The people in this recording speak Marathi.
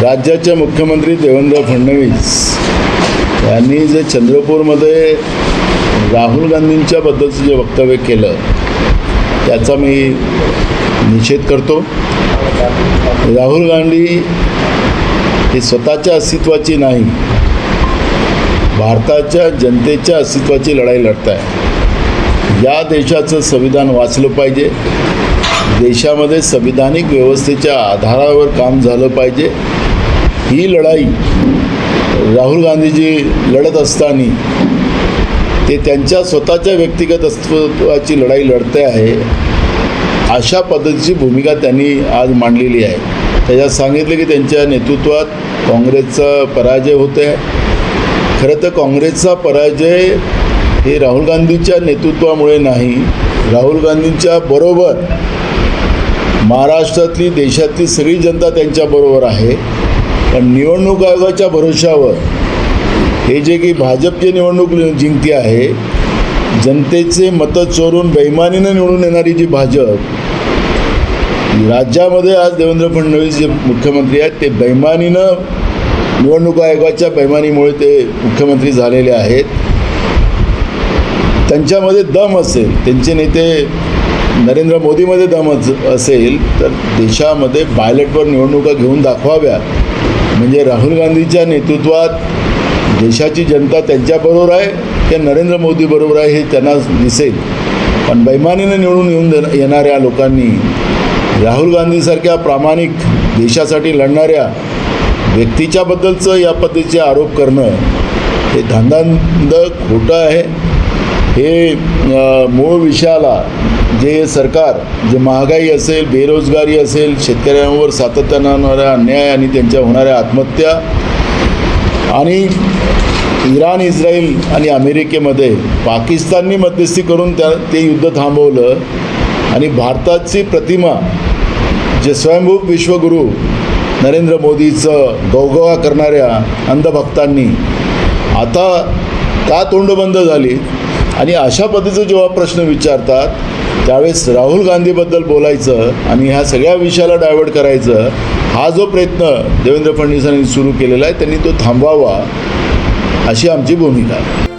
राज्याचे मुख्यमंत्री देवेंद्र फडणवीस यांनी जे चंद्रपूरमध्ये राहुल गांधींच्या बद्दलचं जे वक्तव्य केलं त्याचा मी निषेध करतो। राहुल गांधी हे स्वतःच्या अस्तित्वाची नाही, भारताच्या जनतेच्या अस्तित्वाची लढाई लढत आहे। या देशाचं संविधान वाचलं पाहिजे, देशामध्ये संविधानिक व्यवस्थेच्या आधारावर काम झालं पाहिजे। ही लढाई राहुल गांधीजी लढत असताना ते त्यांच्या स्वतःच्या व्यक्तिगत अस्तित्वाची लढाई लढते आहे, अशा पद्धतीची भूमिका त्यांनी आज मांडलेली आहे। त्याच्यात सांगितलं की त्यांच्या नेतृत्वात काँग्रेसचा पराजय होत आहे। खरं तर काँग्रेसचा पराजय हे राहुल गांधींच्या नेतृत्वामुळे नाही, राहुल गांधींच्या बरोबर महाराष्ट्रातली देशातली सगळी जनता त्यांच्याबरोबर आहे। पण निवडणूक आयोगाच्या भरोशावर हे जे की भाजप जे निवडणूक जिंकते आहे, जनतेचे मतं चोरून बेईमानीनं निवडून येणारी जी भाजप, राज्यामध्ये आज देवेंद्र फडणवीस जे मुख्यमंत्री आहेत ते बेईमानीनं निवडणूक आयोगाच्या बेईमानीमुळे ते मुख्यमंत्री झालेले आहेत। त्यांच्यामध्ये दम असेल, त्यांचे नेते नरेंद्र मोदीमध्ये दम असेल तर देशामध्ये बायलेटवर निवडणुका घेऊन दाखवाव्या, म्हणजे राहुल गांधीच्या नेतृत्वात देशाची जनता त्यांच्याबरोबर आहे की नरेंद्र मोदी बरोबर आहे हे त्यांना दिसेल। पण बेईमानीने निवडून येणाऱ्या लोकांनी राहुल गांधीसारख्या प्रामाणिक देशासाठी लढणाऱ्या व्यक्तीच्याबद्दलचं या पद्धतीचे आरोप करणं हे धांदंद खोटं आहे। हे मूळ विषयाला जे सरकार, जे महागाई असेल, बेरोजगारी असेल, शेतकऱ्यांवर सातत्यानं होणारा अन्याय आणि त्यांच्या होणाऱ्या आत्महत्या आणि इराण, इस्रायल आणि अमेरिकेमध्ये पाकिस्ताननी मध्यस्थी करून ते युद्ध थांबवलं आणि भारताची प्रतिमा जे स्वयंभू विश्वगुरू नरेंद्र मोदीचं गवगवा करणाऱ्या अंधभक्तांनी आता का तोंड बंद झाली आणि अशा पद्धतीचं जेव्हा प्रश्न विचारतात त्यावेळेस राहुल गांधीबद्दल बोलायचं आणि ह्या सगळ्या विषयाला डायव्हर्ट करायचं, हा जो प्रयत्न देवेंद्र फडणवीसांनी सुरू केलेला आहे त्यांनी तो थांबवावा अशी आमची भूमिका आहे।